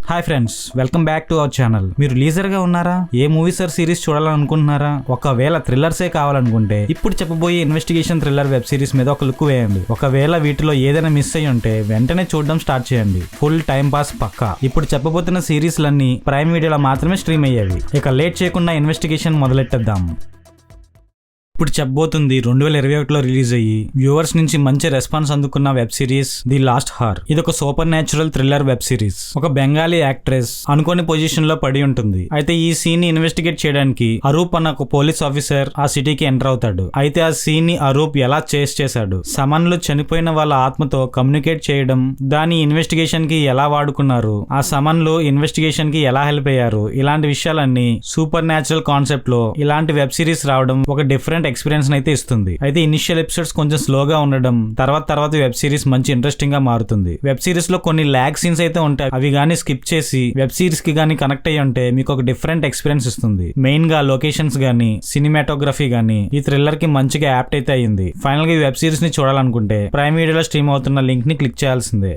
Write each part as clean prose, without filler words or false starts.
Hi friends, welcome back to our channel. మీరు leisure గా ఉన్నారా? ఏ మూవీస్ ఆర్ సిరీస్ చూడాలనుకుంటున్నారా? ఒకవేళ థ్రిల్లర్సే కావాలనుకుంటే ఇప్పుడు చెప్పబోయే ఇన్వెస్టిగేషన్ థ్రిల్లర్ వెబ్ సిరీస్ మీద ఒక లుక్ వేయండి. ఒకవేళ వీటిలో ఏదైనా మిస్ అయ్యి ఉంటే వెంటనే చూడడం స్టార్ట్ చేయండి. ఫుల్ టైం పాస్ పక్కా. ఇప్పుడు చెప్పబోతున్న సిరీస్లన్నీ ప్రైమ్ వీడియోలో మాత్రమే స్ట్రీమ్ అయ్యేవి. ఇక లేట్ చేయకుండా ఇన్వెస్టిగేషన్ మొదలెట్టేద్దాం. ఇప్పుడు చెప్పబోతుంది 2021లో రిలీజ్ అయ్యి వ్యూవర్స్ నుంచి మంచి రెస్పాన్స్ అందుకున్న web series the last hour. ఇది ఒక supernatural thriller web series. ఒక బెంగాలీ యాక్ట్రెస్ అనుకోని పొజిషన్ లో పడి ఉంటుంది. అయితే ఈ సీన్ ని ఇన్వెస్టిగేట్ చేయడానికి అరూప్ అన్న ఒక పోలీస్ ఆఫీసర్ ఆ సిటీకి ఎంటర్ అవుతాడు. అయితే ఆ సీన్ ని అరూప్ ఎలా చేస్ చేశాడు, సమన్లు చనిపోయిన వాళ్ళ ఆత్మతో కమ్యూనికేట్ చేయడం, దాని ఇన్వెస్టిగేషన్ కి ఎలా వాడుకున్నారు, ఆ సమన్లు ఇన్వెస్టిగేషన్ కి ఎలా హెల్ప్ అయ్యారు, ఇలాంటి విషయాలన్నీ సూపర్ న్యాచురల్ కాన్సెప్ట్ లో ఇలాంటి వెబ్ సిరీస్ రావడం ఒక డిఫరెంట్ ఎక్స్పీరియన్స్ అయితే ఇస్తుంది. అయితే ఇనిషియల్ ఎపిసోడ్స్ కొంచెం స్లోగా ఉండడం తర్వాత వెబ్ సిరీస్ మంచి ఇంట్రెస్టింగ్ గా మారుతుంది. వెబ్ సిరీస్ లో కొన్ని ల్యాగ్ సీన్స్ అయితే ఉంటాయి. అవి గానీ స్కిప్ చేసి వెబ్ సిరీస్ కి గానీ కనెక్ట్ అయ్యి ఉంటే మీకు ఒక డిఫరెంట్ ఎక్స్పీరియన్స్ ఇస్తుంది. మెయిన్ గా లొకేషన్స్ గానీ సినిమాటోగ్రఫీ గానీ ఈ థ్రిల్లర్ కి మంచిగా యాప్ట్ అయితే అయ్యింది. ఫైనల్ గా ఈ వెబ్ సిరీస్ ని చూడాలనుకుంటే ప్రైమ్ వీడియోలో స్ట్రీమ్ అవుతున్న లింక్ ని క్లిక్ చేయాల్సిందే.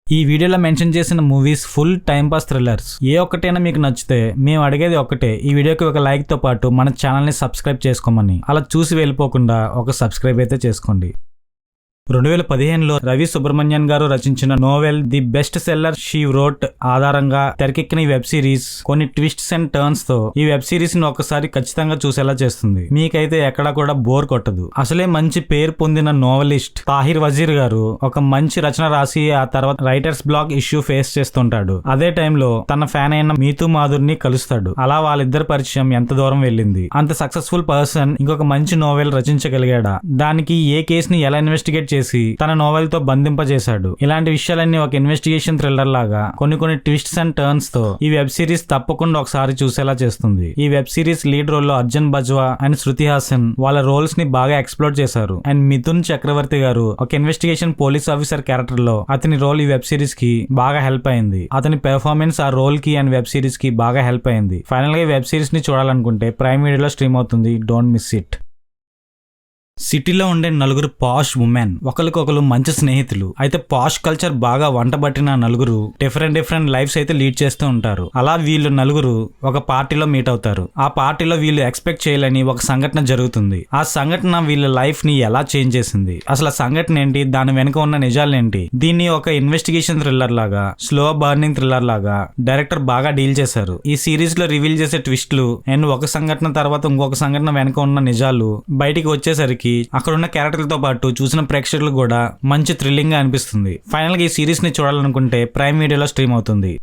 ఈ వీడియోలో మెన్షన్ చేసిన movies full time pass thrillers. ఏ ఒక్కటైనా మీకు నచ్చితే మేము అడిగేది ఒక్కటే, ఈ వీడియోకి ఒక లైక్ తో పాటు మన ఛానల్ ని సబ్స్క్రైబ్ చేసుకోమని. అలా చూసి వెళ్ళిపోకుండా ఒక సబ్స్క్రైబ్ అయితే చేసుకోండి. 2015లో రవి సుబ్రహ్మణ్యన్ గారు రచించిన novel the best seller she wrote ఆధారంగా తెరకెక్కిన ఈ వెబ్ సిరీస్ కొన్ని ట్విస్ట్స్ అండ్ టర్న్స్ తో ఈ వెబ్ సిరీస్ ని ఒకసారి ఖచ్చితంగా చూసేలా చేస్తుంది. మీకైతే ఎక్కడా కూడా బోర్ కొట్టదు. అసలే మంచి పేరు పొందిన నోవెలిస్ట్ తాహిర్ వజీర్ గారు ఒక మంచి రచన రాసి ఆ తర్వాత రైటర్స్ బ్లాక్ ఇష్యూ ఫేస్ చేస్తుంటాడు. అదే టైంలో తన ఫ్యాన్ అయిన మీతూ మాధుర్ని కలుస్తాడు. అలా వాళ్ళిద్దరి పరిచయం ఎంత దూరం వెళ్ళింది. అంత సక్సెస్ఫుల్ పర్సన్ ఇంకొక మంచి నోవెల్ రచించగలిగాడా? దానికి ఏ కేస్ ని ఎలా ఇన్వెస్టిగేట్ చేసి తన నోవెల్ తో బంధింపజేశాడు. ఇలాంటి విషయాలన్నీ ఒక ఇన్వెస్టిగేషన్ థ్రిల్లర్ లాగా కొన్ని ట్విస్ట్స్ అండ్ టర్న్స్ తో ఈ వెబ్ సిరీస్ తప్పకుండా ఒకసారి చూసేలా చేస్తుంది. ఈ వెబ్ సిరీస్ లీడ్ రోల్ లో అర్జున్ బజ్వా అండ్ శృతి హాసన్ వాళ్ళ రోల్స్ ని బాగా ఎక్స్ప్లోర్ చేశారు. అండ్ మిథున్ చక్రవర్తి గారు ఒక ఇన్వెస్టిగేషన్ పోలీస్ ఆఫీసర్ క్యారెక్టర్ లో అతని రోల్ ఈ వెబ్ సిరీస్ కి బాగా హెల్ప్ అయింది. అతని పెర్ఫార్మెన్స్ ఆ రోల్ కి అండ్ వెబ్ సిరీస్ కి బాగా హెల్ప్ అయింది. ఫైనల్ గా ఈ వెబ్ సిరీస్ ని చూడాలనుకుంటే ప్రైమ్ వీడియోలో స్ట్రీమ్ అవుతుంది. Don't miss it. సిటీలో ఉండే నలుగురు పాష్ ఉమెన్ ఒకరికొకరు మంచి స్నేహితులు. అయితే పాష్ కల్చర్ బాగా వంటబట్టిన నలుగురు డిఫరెంట్ లైఫ్స్ అయితే లీడ్ చేస్తూ ఉంటారు. అలా వీళ్ళు నలుగురు ఒక పార్టీలో మీట్ అవుతారు. ఆ పార్టీలో వీళ్ళు ఎక్స్పెక్ట్ చేయలేని ఒక సంఘటన జరుగుతుంది. ఆ సంఘటన వీళ్ళ లైఫ్ ని ఎలా చేంజ్ చేసింది, అసలు ఆ సంఘటన ఏంటి, దాని వెనుక ఉన్న నిజాలేంటి, దీన్ని ఒక ఇన్వెస్టిగేషన్ థ్రిల్లర్ లాగా స్లో బర్నింగ్ థ్రిల్లర్ లాగా డైరెక్టర్ బాగా డీల్ చేశారు. ఈ సిరీస్ లో రివీల్ చేసే ట్విస్ట్లు అండ్ ఒక సంఘటన తర్వాత ఇంకొక సంఘటన వెనుక ఉన్న నిజాలు బయటికి వచ్చేసరికి అక్కడున్న క్యారెక్టర్లతో పాటు చూసిన ప్రేక్షకులు కూడా మంచి థ్రిల్లింగ్ గా అనిపిస్తుంది. ఫైనల్ గా ఈ సిరీస్ ని చూడాలనుకుంటే ప్రైమ్ వీడియోలో స్ట్రీమ్ అవుతుంది.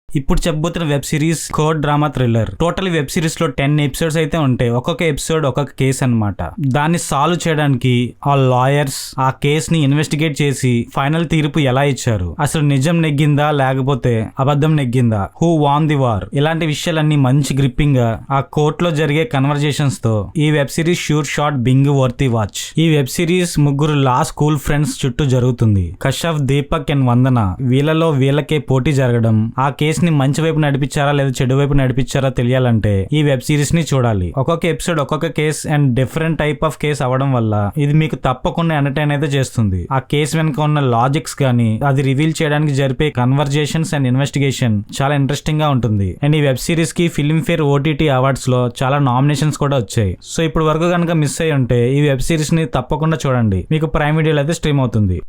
ఇప్పుడు చెప్పబోతున్న web series court drama thriller. Total web series లో 10 ఎపిసోడ్స్ అయితే ఉంటాయి. ఒక్కొక్క ఎపిసోడ్ ఒక్కొక్క కేసు అన్నమాట. దాన్ని సాల్వ్ చేయడానికి ఆ లాయర్స్ ఆ కేస్ ని ఇన్వెస్టిగేట్ చేసి ఫైనల్ తీర్పు ఎలా ఇచ్చారు, అసలు నిజం నెగ్గిందా లేకపోతే అబద్ధం నెగ్గిందా, హూ వాన్ ది వార్, ఇలాంటి విషయాలన్నీ మంచి గ్రిప్పింగ్ గా ఆ కోర్ట్ లో జరిగే కన్వర్జేషన్స్ తో ఈ web series sure shot binge worthy watch. ఈ వెబ్ సిరీస్ ముగ్గురు లా స్కూల్ ఫ్రెండ్స్ చుట్టూ జరుగుతుంది. కశ్యప్, దీపక్ అండ్ వందన వీళ్ళలో వీళ్ళకే పోటీ జరగడం, ఆ కేసు ని మంచి వైపు నడిపించారా లేదా చెడు వైపు నడిపించారా తెలియాలంటే ఈ వెబ్ సిరీస్ ని చూడాలి. ఒక్కొక్క ఎపిసోడ్ ఒక్కొక్క case and different type of case అవడం వల్ల ఇది మీకు తప్పకుండా ఎంటర్టైన్ అయితే చేస్తుంది. ఆ కేసు వెనుక ఉన్న లాజిక్స్ గానీ అది రివీల్ చేయడానికి జరిపే కన్వర్జేషన్స్ అండ్ ఇన్వెస్టిగేషన్ చాలా ఇంట్రెస్టింగ్ గా ఉంటుంది. అండ్ ఈ వెబ్ సిరీస్ కి ఫిల్మ్ ఫేర్ OTT అవార్డ్స్ లో చాలా నామినేషన్స్ కూడా వచ్చాయి. సో ఇప్పుడు వరకు కనుక మిస్ అయ్యి ఉంటే ఈ వెబ్ సిరీస్ ని తప్పకుండా చూడండి. మీకు ప్రైమ్ వీడియోలో అయితే స్ట్రీమ్ అవుతుంది.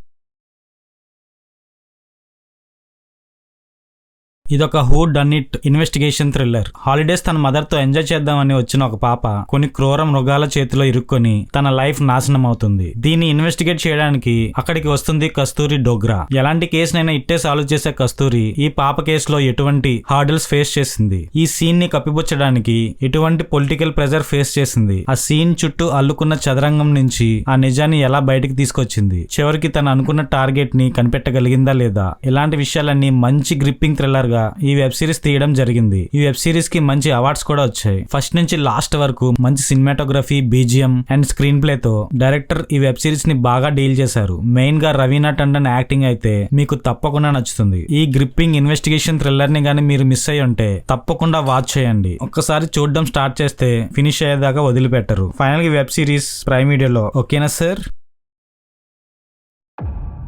ఇదొక who done it investigation thriller. Holidays తన మదర్ తో ఎంజాయ్ చేద్దామని వచ్చిన ఒక పాప కొన్ని క్రూర మృగాల చేతిలో ఇరుక్కొని తన లైఫ్ నాశనం అవుతుంది. దీన్ని ఇన్వెస్టిగేట్ చేయడానికి అక్కడికి వస్తుంది కస్తూరి డోగ్రా. ఎలాంటి కేసునైనా ఇట్టే సాల్వ్ చేసే కస్తూరి ఈ పాప కేసులో ఎటువంటి హార్డిల్స్ ఫేస్ చేసింది, ఈ సీన్ ని కప్పిపుచ్చడానికి ఎటువంటి పొలిటికల్ ప్రెజర్ ఫేస్ చేసింది, ఆ సీన్ చుట్టూ అల్లుకున్న చదరంగం నుంచి ఆ నిజాన్ని ఎలా బయటకు తీసుకొచ్చింది, చివరికి తను అనుకున్న టార్గెట్ ని కనిపెట్టగలిగిందా లేదా, ఇలాంటి విషయాలన్నీ మంచి గ్రిప్పింగ్ థ్రిల్లర్ గా ఈ వెబ్ సిరీస్ తీయడం జరిగింది. ఈ వెబ్ సిరీస్ కి మంచి అవార్డ్స్ కూడా వచ్చాయి. ఫస్ట్ నుంచి లాస్ట్ వరకు మంచి cinematography, BGM and screen play తో డైరెక్టర్ ఈ వెబ్ సిరీస్ ని బాగా డీల్ చేశారు. మెయిన్ గా రవీనా టండన్ యాక్టింగ్ అయితే మీకు తప్పకుండా నచ్చుతుంది. ఈ గ్రిప్పింగ్ ఇన్వెస్టిగేషన్ థ్రిల్లర్ ని గానీ మీరు మిస్ అయ్యి ఉంటే తప్పకుండా వాచ్ చేయండి. ఒక్కసారి చూడడం స్టార్ట్ చేస్తే ఫినిష్ అయ్యేదాకా వదిలిపెట్టరు. ఫైనల్ గా వెబ్ సిరీస్ ప్రైమ్ వీడియోలో. ఓకేనా sir?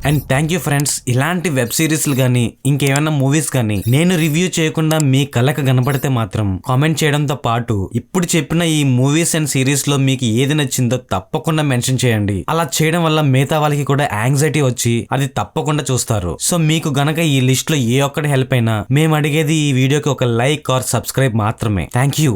And thank you friends. ఇలాంటి వెబ్ సిరీస్లు గానీ ఇంకేమైనా మూవీస్ కానీ నేను రివ్యూ చేయకుండా మీ కళ్ళకు కనపడితే మాత్రం కామెంట్ చేయడంతో పాటు ఇప్పుడు చెప్పిన ఈ మూవీస్ అండ్ సిరీస్ లో మీకు ఏది నచ్చిందో తప్పకుండా మెన్షన్ చేయండి. అలా చేయడం వల్ల మిగతా వాళ్ళకి కూడా యాంగ్జైటీ వచ్చి అది తప్పకుండా చూస్తారు. సో మీకు గనక ఈ లిస్ట్ లో ఏ ఒక్కటి హెల్ప్ అయినా మేము అడిగేది ఈ వీడియోకి ఒక లైక్ ఆర్ సబ్స్క్రైబ్ మాత్రమే. Thank you.